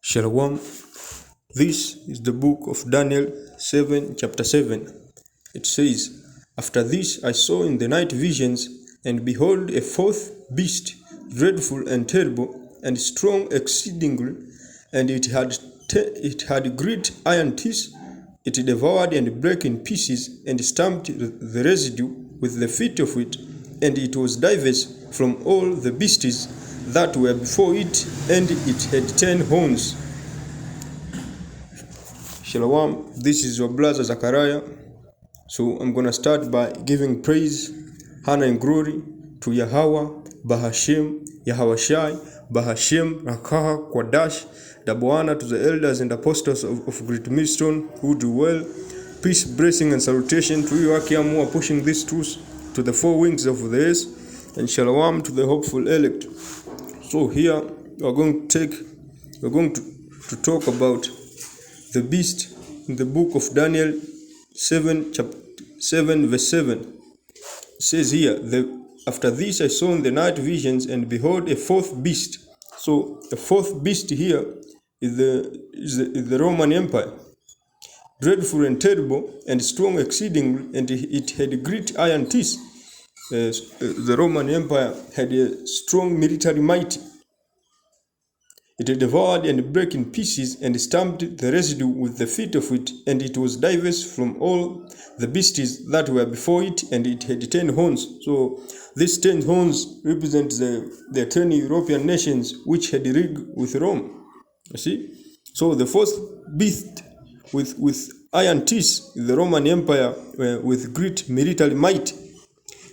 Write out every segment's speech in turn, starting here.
Shalom. This is the book of Daniel 7, chapter 7. It says, After this I saw in the night visions, and behold, a fourth beast, dreadful and terrible, and strong exceedingly, and it had great iron teeth. It devoured and brake in pieces, and stamped the residue with the feet of it, and it was diverse from all the beasts that were before it, and it had 10 horns. Shalom, this is your brother Zachariah. So I'm gonna start by giving praise, honor and glory to Yahweh, Bahashem, Yahawashai, Bahashem, Rakaha, Kwadash, the Bwana, to the elders and apostles of Great Millstone who do well. Peace, blessing and salutation to you, Akiam, who are pushing this truth to the four wings of the earth, and shalom to the hopeful elect. So here we're going to talk about the beast in the book of Daniel 7, chapter 7, verse 7. It says here, after this I saw in the night visions, and behold, a fourth beast. So the fourth beast here is the Roman Empire, dreadful and terrible, and strong exceedingly, and it had great iron teeth. The Roman Empire had a strong military might. It devoured and brake in pieces, and stamped the residue with the feet of it, and it was diverse from all the beasts that were before it, and it had 10 horns. So these 10 horns represent the 10 European nations which had league with Rome. You see? So the first beast with iron teeth, the Roman Empire, with great military might.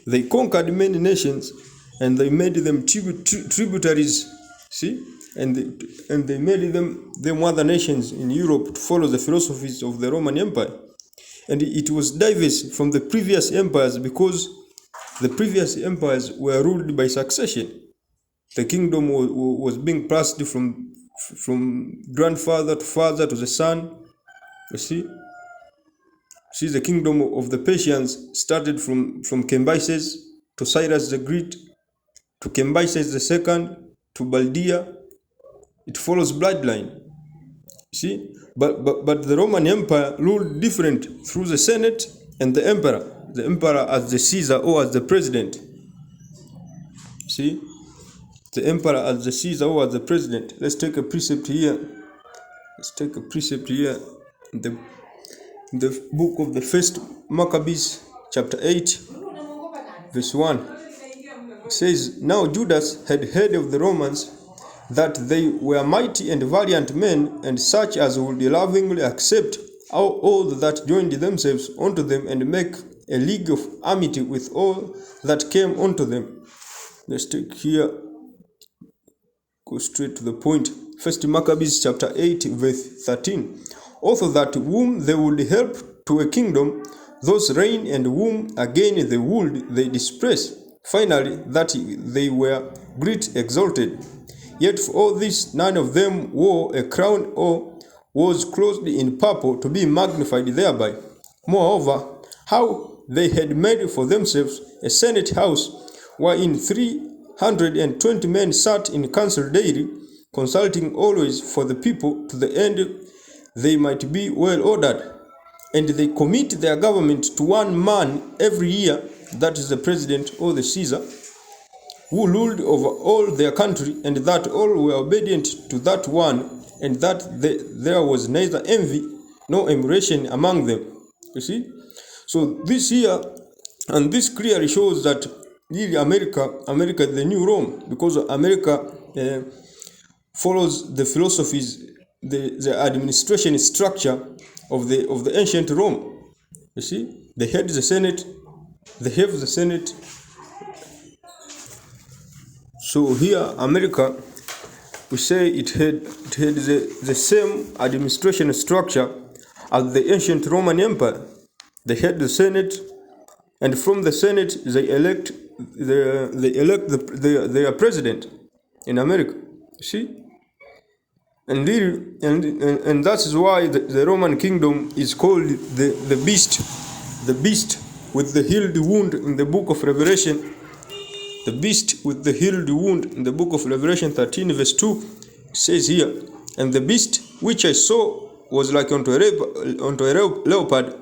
They conquered many nations, and they made them tributaries. See? And they made them other nations in Europe to follow the philosophies of the Roman Empire. And it was diverse from the previous empires, because the previous empires were ruled by succession. The kingdom was being passed from grandfather to father to the son. You see? The kingdom of the Persians started from Cambyses to Cyrus the Great, to Cambyses the Second, to Baldia. It follows bloodline. See? But the Roman Empire ruled different through the Senate and the emperor. The emperor as the Caesar or as the president. See? The emperor as the Caesar or as the president. Let's take a precept here. In the book of the first Maccabees, chapter 8, verse 1. It says, Now Judas had heard of the Romans, that they were mighty and valiant men, and such as would lovingly accept all that joined themselves unto them, and make a league of amity with all that came unto them. Let's take here, go straight to the point. First Maccabees chapter 8, verse 13. Also that whom they would help to a kingdom, those reign, and whom again they would they dispraise. Finally, that they were great exalted. Yet for all this, none of them wore a crown or was clothed in purple to be magnified thereby. Moreover, how they had made for themselves a senate house, wherein 320 men sat in council daily, consulting always for the people, to the end they might be well ordered. And they commit their government to one man every year, that is the president or the Caesar, who ruled over all their country, and that all were obedient to that one, and that there was neither envy nor emulation among them. You see? So this here, and this clearly shows that really America is the new Rome, because America follows the philosophies, the administration structure of the ancient Rome. You see? They have the Senate. So here, America, we say it had the same administration structure as the ancient Roman Empire. They had the Senate, and from the Senate they elect their president in America. See, and that is why the Roman kingdom is called the beast with the healed wound in the book of Revelation. the beast with the healed wound in the book of Revelation 13 verse 2 says here, and the beast which I saw was like unto a leopard,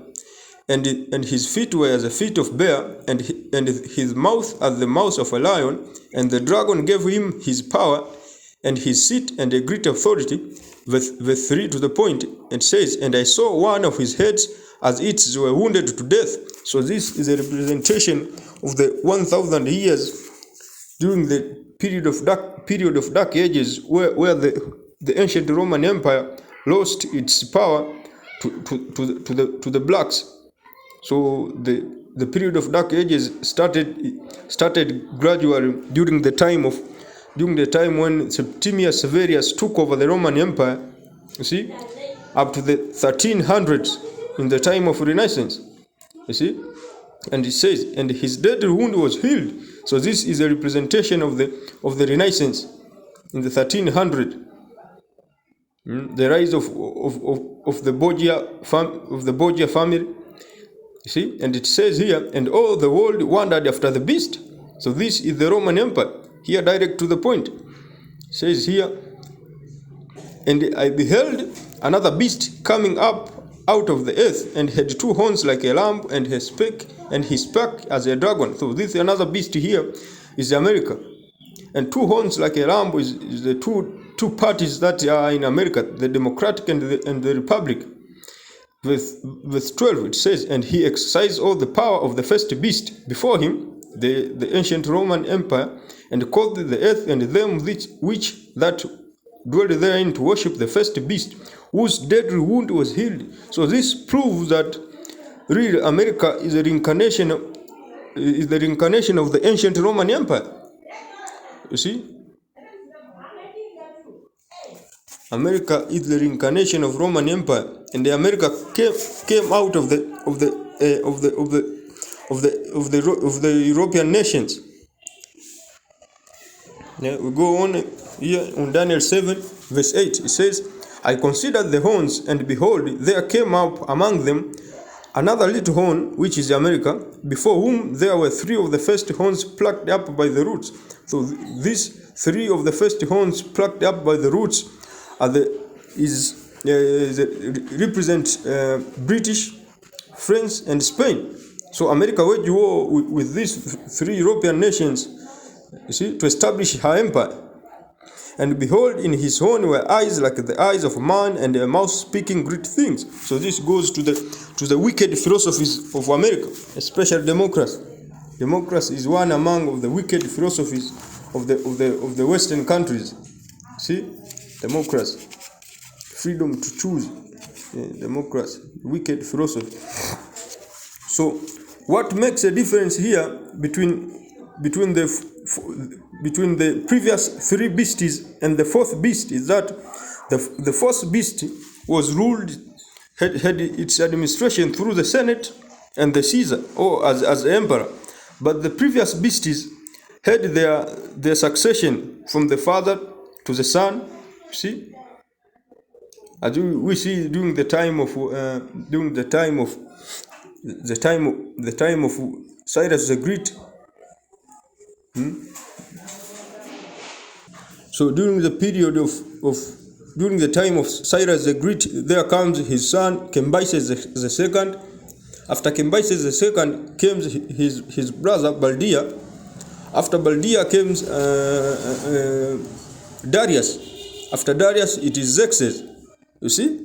and his feet were as the feet of bear, and his mouth as the mouth of a lion, and the dragon gave him his power and his seat and a great authority. Verse 3 to the point, and says, and I saw one of his heads as it were wounded to death. So this is a representation of the 1,000 years during the period of dark ages, where the ancient Roman Empire lost its power to the blacks. So the period of dark ages started gradually during the time when Septimius Severus took over the Roman Empire, you see, up to the 1300s, in the time of Renaissance, you see. And it says, and his deadly wound was healed. So this is a representation of the Renaissance in the 1300. The rise of the Borgia family, you see. And it says here, and all the world wondered after the beast. So this is the Roman Empire. Here, direct to the point, it says here, and I beheld another beast coming up out of the earth, and had two horns like a lamb, and he spake as a dragon. So this another beast here is America, and two horns like a lamb is the two parties that are in America, the Democratic and the Republic. Verse 12 it says, and he exercised all the power of the first beast before him, the ancient Roman Empire, and caused the earth and them which that dwell therein to worship the first beast, whose deadly wound was healed. So this proves that really America is the reincarnation of the ancient Roman Empire. You see, America is the reincarnation of Roman Empire, and the America came out of the European nations. Now we go on here on Daniel 7 verse 8. It says, I considered the horns, and behold, there came up among them another little horn, which is America, before whom there were three of the first horns plucked up by the roots. So these three of the first horns plucked up by the roots represent British, France, and Spain. So America waged war with these three European nations, you see, to establish her empire. And behold, in his horn were eyes like the eyes of man, and a mouth speaking great things. So this goes to the wicked philosophies of America, especially democracy. Democracy is one among the wicked philosophies of the Western countries. See, democracy, freedom to choose, democracy, wicked philosophy. So, what makes a difference here between the previous three beasts and the fourth beast is that the fourth beast was ruled, had its administration through the Senate and the Caesar, or as emperor. But the previous beasts had their succession from the father to the son. See, as we see during the time of Cyrus the Great. So during the time of Cyrus the Great, there comes his son Cambyses the second. After Cambyses the second came his brother Baldia. After Baldia came Darius. After Darius, it is Xerxes. You see?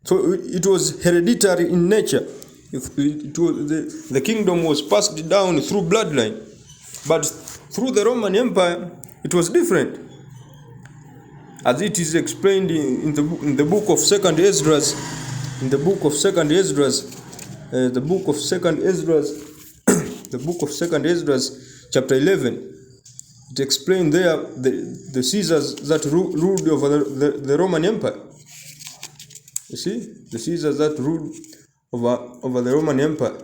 So it was hereditary in nature. The kingdom was passed down through bloodline. But through the Roman Empire, it was different. As it is explained in the book of Second Esdras, the book of Second Esdras, chapter 11. It explained there the Caesars that ruled over the Roman Empire. You see, the Caesars that ruled over the Roman Empire.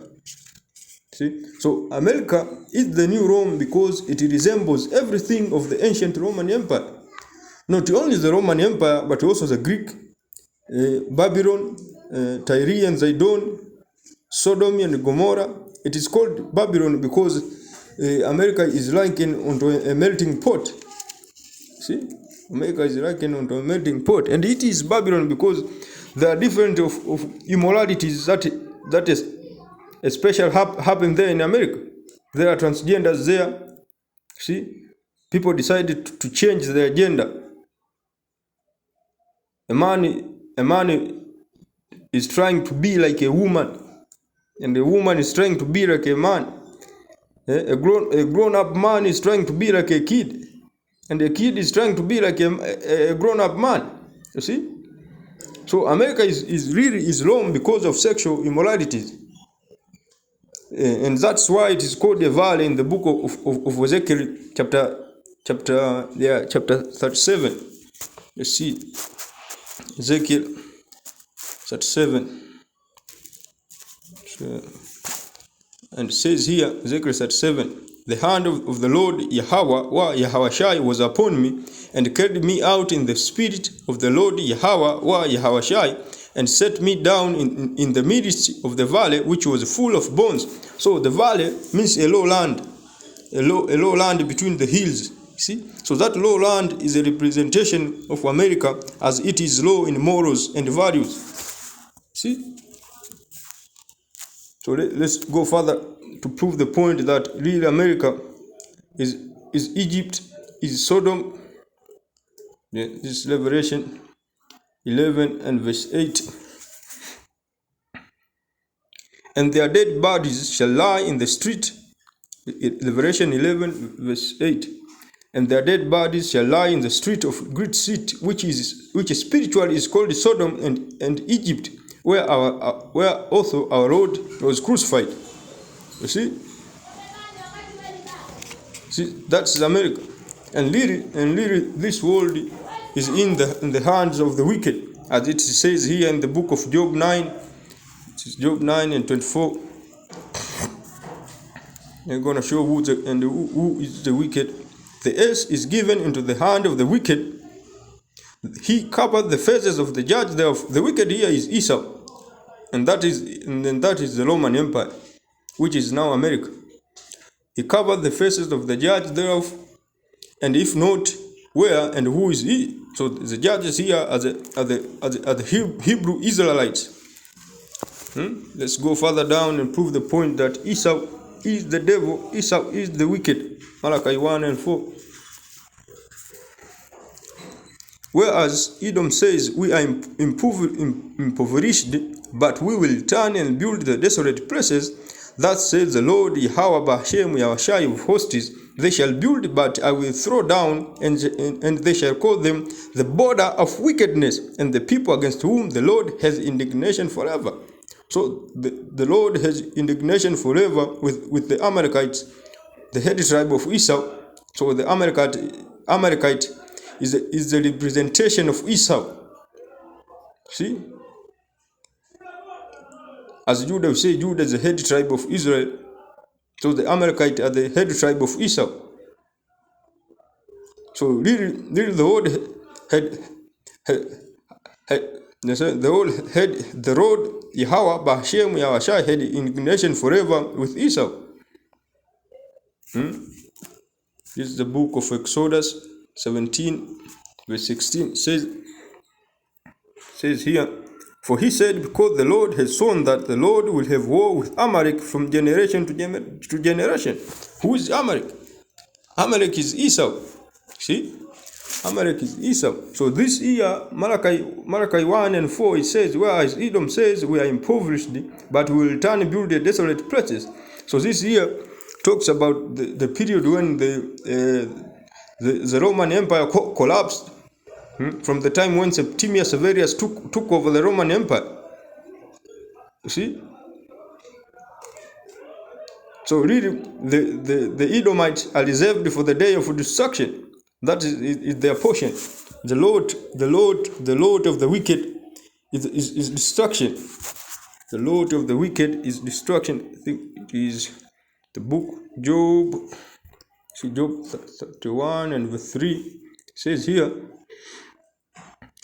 See, so America is the new Rome because it resembles everything of the ancient Roman Empire. Not only the Roman Empire, but also the Greek, Babylon, Tyre and Zidon, Sodom and Gomorrah. It is called Babylon because America is likened unto a melting pot. See, America is likened unto a melting pot, and it is Babylon because there are different of immoralities that is especially happen there in America. There are transgenders there. See, people decided to change their gender. A man is trying to be like a woman, and a woman is trying to be like a man. A grown-up man is trying to be like a kid, and a kid is trying to be like a grown-up man. You see? So America is really wrong because of sexual immoralities. And that's why it is called a valley in the book of Ezekiel chapter 37. You see, Ezekiel 37. And it says here, Ezekiel 37, the hand of the Lord Yahweh Yahawashai was upon me, and carried me out in the spirit of the Lord Yahweh Yahawashai, and set me down in the midst of the valley, which was full of bones. So the valley means a low land, a low land between the hills. See, so that low land is a representation of America, as it is low in morals and values. See, so let's go further to prove the point that really America is Egypt, is Sodom. Yeah, this is Revelation 11 and verse 8. And their dead bodies shall lie in the street. Revelation 11 verse 8. And their dead bodies shall lie in the street of great city, which spiritually is called Sodom and Egypt, where also our Lord was crucified. You see, that's America, and literally this world is in the hands of the wicked, as it says here in the book of Job 9. It is Job 9 and 24. They're gonna show who is the wicked. The earth is given into the hand of the wicked. He covered the faces of the judge thereof. The wicked here is Esau, and that is the Roman Empire, which is now America. He covered the faces of the judge thereof, and if not, where and who is he? So the judges here are the Hebrew Israelites. Let's go further down and prove the point that Esau is the devil, Esau is the wicked. Malachi 1 and 4. Whereas Edom says, we are impoverished, but we will return and build the desolate places. That says the Lord Yahweh Bahashem Yahushai of hosts, they shall build, but I will throw down, and they shall call them the border of wickedness, and the people against whom the Lord has indignation forever. So the Lord has indignation forever with the Amalekites, the head tribe of Esau. So the Amalekite is the representation of Esau. See? As Judah, we say Judah is the head tribe of Israel. So the Amalekite are the head tribe of Esau. So really the Lord the Lord Yahweh Bahashem Yahushai had indignation forever with Esau. This is the book of Exodus 17 verse 16. Says here, for he said, because the Lord has sworn that the Lord will have war with Amalek from generation to generation. Who is Amalek? Amalek is Esau. See? Amalek is Esau. So this year, Malachi 1 and 4, it says, whereas Edom says, we are impoverished, but we will return and build the desolate places. So this year talks about the period when the Roman Empire collapsed, from the time when Septimius Severus took over the Roman Empire. You see? So really, the Edomites are reserved for the day of destruction. That is their portion. The Lord of the wicked is destruction. The Lord of the wicked is destruction. I think it is the book Job. See, Job 31 and verse 3 says here,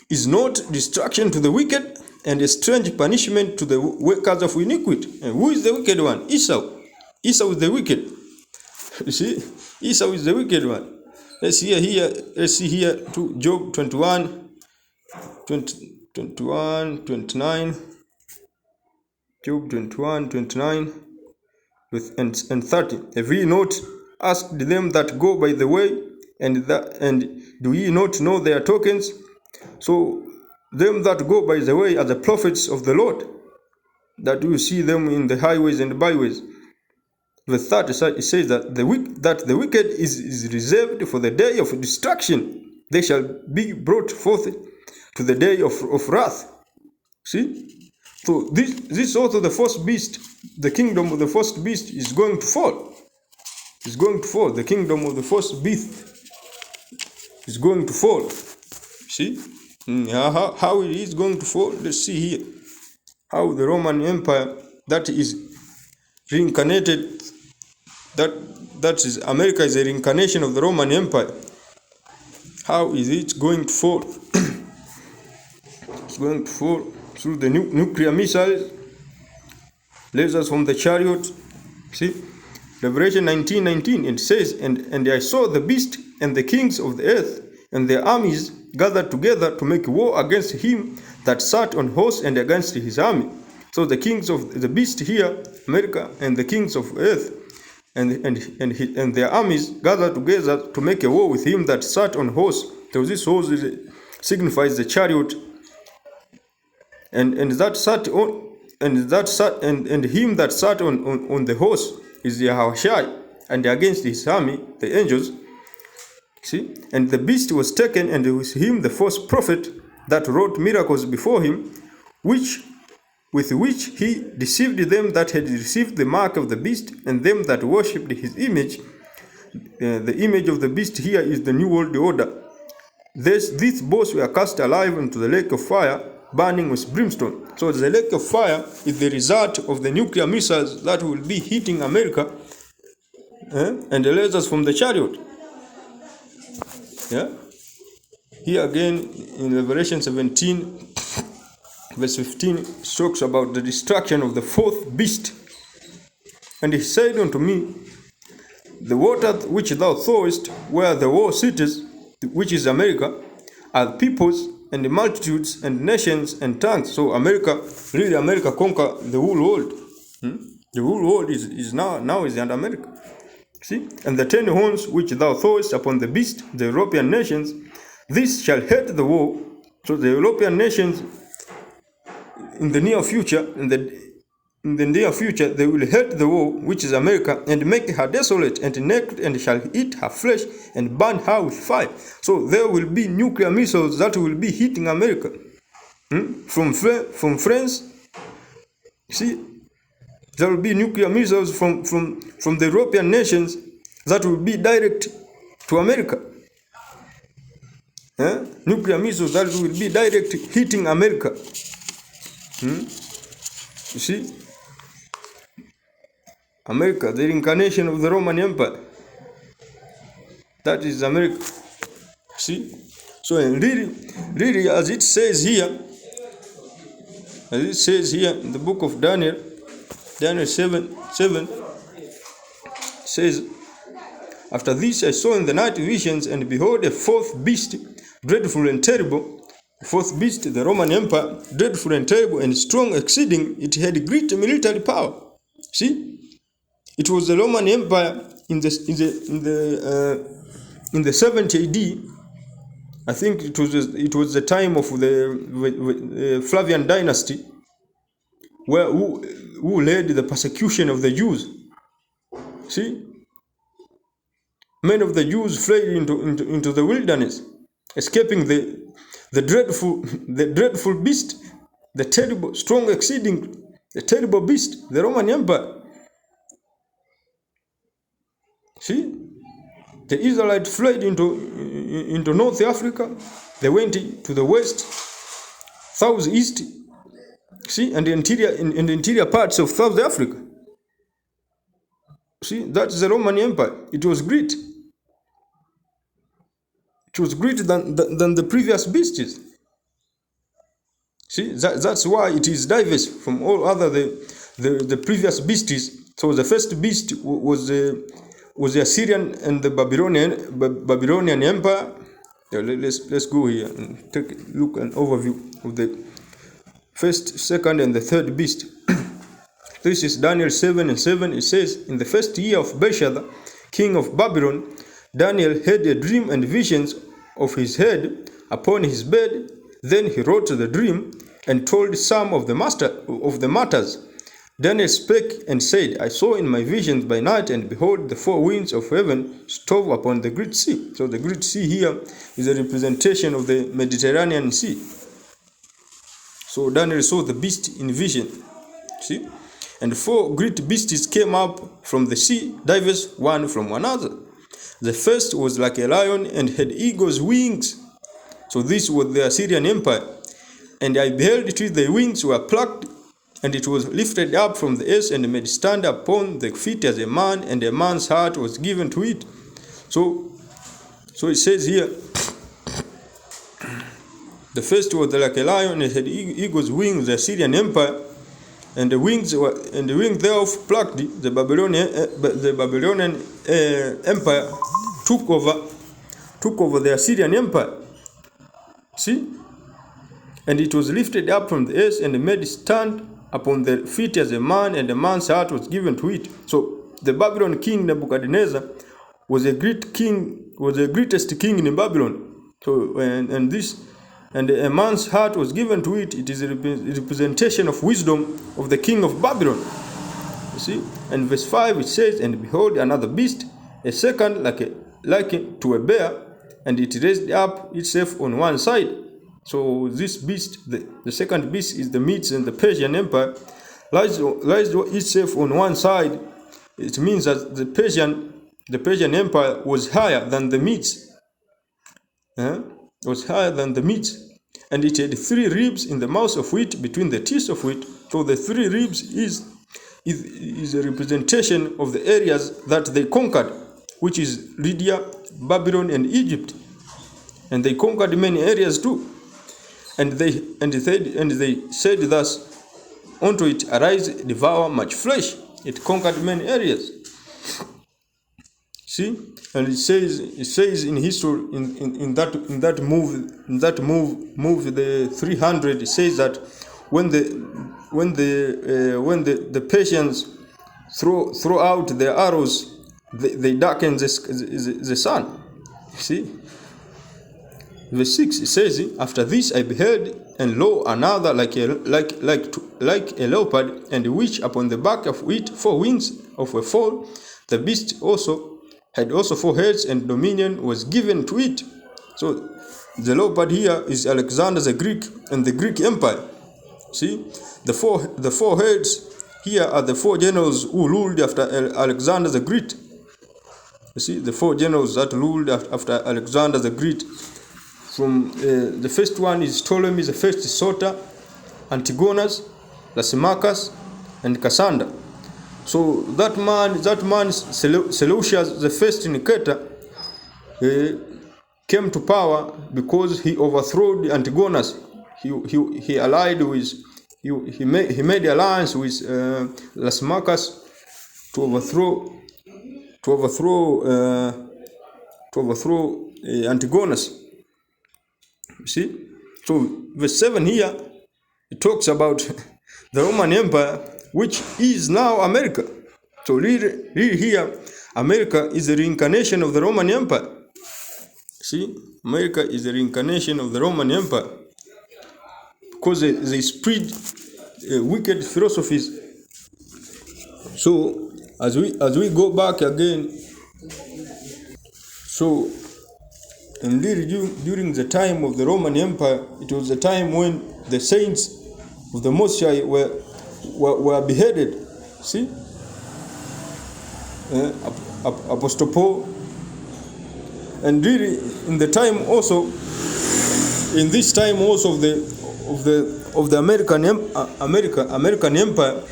is not destruction to the wicked, and a strange punishment to the workers of iniquity. And who is the wicked one? Esau. Esau is the wicked. You see, Esau is the wicked one. Let's see here to Job 21, 29. Job 21, 29 and 30. Have ye not asked them that go by the way, and do ye not know their tokens? So them that go by the way are the prophets of the Lord, that you see them in the highways and byways. Verse 30 says that the wicked is reserved for the day of destruction. They shall be brought forth to the day of wrath. See? So this also the first beast, the kingdom of the first beast is going to fall. It's going to fall. The kingdom of the first beast is going to fall. See? How it is going to fall? Let's see here. How the Roman Empire that is reincarnated, that is America is a reincarnation of the Roman Empire. How is it going to fall? It's going to fall through the nuclear missiles, lasers from the chariot. See, Revelation 19:19, it says, and I saw the beast and the kings of the earth and their armies gathered together to make war against him that sat on horse and against his army. So the kings of the beast here, America, and the kings of earth and their armies gathered together to make a war with him that sat on horse. So this horse signifies the chariot, and him that sat on the horse is Yahushai, and against his army the angels. See, and the beast was taken, and with him the false prophet that wrought miracles before him, with which he deceived them that had received the mark of the beast, and them that worshipped his image. The image of the beast here is the New World Order. These both were cast alive into the lake of fire, burning with brimstone. So the lake of fire is the result of the nuclear missiles that will be hitting America, and the lasers from the chariot. Yeah. Here again in Revelation 17, verse 15, it talks about the destruction of the fourth beast. And he said unto me, the water which thou sawest, where the war cities, which is America, are peoples and multitudes and nations and tongues. So America conquer the whole world. The whole world is now is under America. See? And the 10 horns which thou sawest upon the beast, the European nations, this shall hate the war. So the European nations in the near future, they will hate the war, which is America, and make her desolate and naked, and shall eat her flesh and burn her with fire. So there will be nuclear missiles that will be hitting America from France. See, there will be nuclear missiles from the European nations that will be direct to America. Nuclear missiles that will be direct hitting America. You see, America, the reincarnation of the Roman Empire. That is America. See, so really, as it says here in the book of Daniel 7 says, after this I saw in the night visions, and behold, a fourth beast, dreadful and terrible. The fourth beast, the Roman Empire, dreadful and terrible and strong exceeding. It had great military power. See, it was the Roman Empire in the 70 AD. I think it was the time of the Flavian dynasty, who led the persecution of the Jews. See, many of the Jews fled into the wilderness, escaping the dreadful beast, the terrible, strong exceeding, the terrible beast, the Roman Empire. See, the Israelites fled into North Africa. They went to the west, southeast. See, and the interior parts of South Africa. See, that's the Roman Empire. It was great. It was greater than the previous beasts. See, that's why it is diverse from all other the previous beasts. So the first beast was was the Assyrian and the Babylonian Empire. Let's go here and take a look, an overview of the first, second, and the third beast. This is Daniel 7:7. It says, in the first year of Belshazzar, king of Babylon, Daniel had a dream and visions of his head upon his bed. Then he wrote the dream and told some of the matters. Daniel spake and said, I saw in my visions by night, and behold, the four winds of heaven stove upon the great sea. So the great sea here is a representation of the Mediterranean Sea. So Daniel saw the beast in vision. See? And four great beasts came up from the sea, diverse one from another. The first was like a lion and had eagle's wings. So this was the Assyrian Empire. And I beheld till the wings were plucked, and it was lifted up from the earth and made stand upon the feet as a man, and a man's heart was given to it. So it says here, the first was like a lion and had eagle's wings, the Assyrian Empire, and the wings thereof plucked. The Babylonian Empire took over the Assyrian Empire. See? And it was lifted up from the earth and made stand upon the feet as a man, and a man's heart was given to it. So the Babylon king Nebuchadnezzar was a great king, was the greatest king in Babylon. So and a man's heart was given to it. It is a representation of wisdom of the king of Babylon. You see? And verse 5 it says, and behold, another beast, a second like to a bear, and it raised up itself on one side. So this beast, the second beast, is the Medes and the Persian Empire, lies itself on one side. It means that the Persian Empire was higher than the Medes. Was higher than the Medes. And it had three ribs in the mouth of it, between the teeth of it. So the three ribs is a representation of the areas that they conquered, which is Lydia, Babylon, and Egypt. And they conquered many areas too. And they said thus unto it, arise, devour much flesh. It conquered many areas. See, and it says in history, in that move the 300, it says that when the Persians throw out their arrows, they darken the sun. See. Verse 6 it says, after this I beheld, and lo, another like a leopard, and which upon the back of it 4 wings of a fowl. The beast had also 4 heads, and dominion was given to it. So the leopard here is Alexander the Greek and the Greek Empire. See, the four heads here are the 4 generals who ruled after Alexander the Great. You see, the 4 generals that ruled after Alexander the Great. From the first one is Ptolemy the first, Sota, Antigonus, Lysimachus, and Cassander. So that man Seleucus the first Nicator came to power because he overthrew Antigonus. He allied with he made alliance with Lysimachus to overthrow Antigonus. See, so verse 7 here, it talks about the Roman Empire, which is now America. So read here, America is the reincarnation of the Roman Empire. See, America is the reincarnation of the Roman Empire, because they spread wicked philosophies. So as we go back again, so indeed, during the time of the Roman Empire, it was the time when the saints of the Most High were beheaded. See, Apostle Paul, and really in this time also of the American Empire,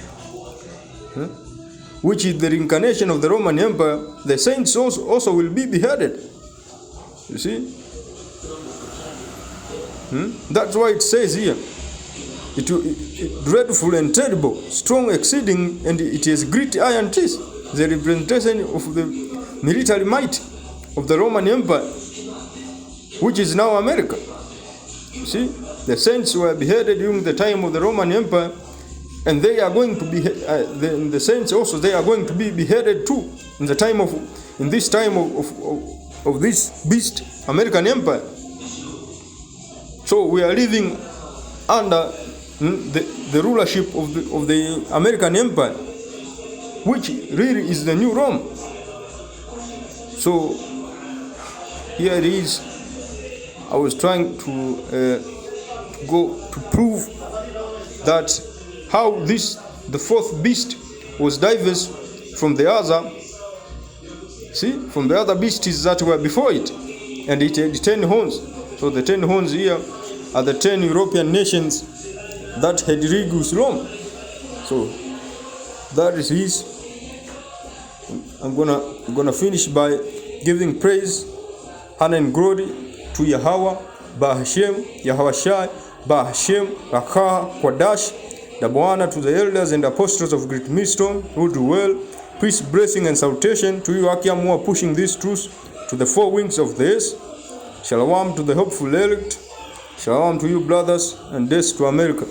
which is the reincarnation of the Roman Empire, the saints also will be beheaded. You see? That's why it says here, it dreadful and terrible, strong exceeding, and it has great iron teeth. The representation of the military might of the Roman Empire, which is now America. See, the saints were beheaded during the time of the Roman Empire, and they are going to be the saints also. They are going to be beheaded too in this time of this beast, American Empire. So we are living under the rulership of the American Empire, which really is the new Rome. So here it is. I was trying to prove that how the fourth beast was diverse from the other. See, from the other beasts that were before it, and it had 10 horns. So the 10 horns here are the 10 European nations that had reduced Rome. So that is his. I'm gonna finish by giving praise, honor and glory to Yahweh, Bahashem, Yahawashai, Bahashem, Rakah, Kwadash, the Bwana, to the elders and apostles of Great Millstone who do well. Peace, blessing, and salutation to you, Akim, who are pushing this truth to the four winds of the earth. Shalom to the hopeful elect. Shalom to you, brothers, and death to America.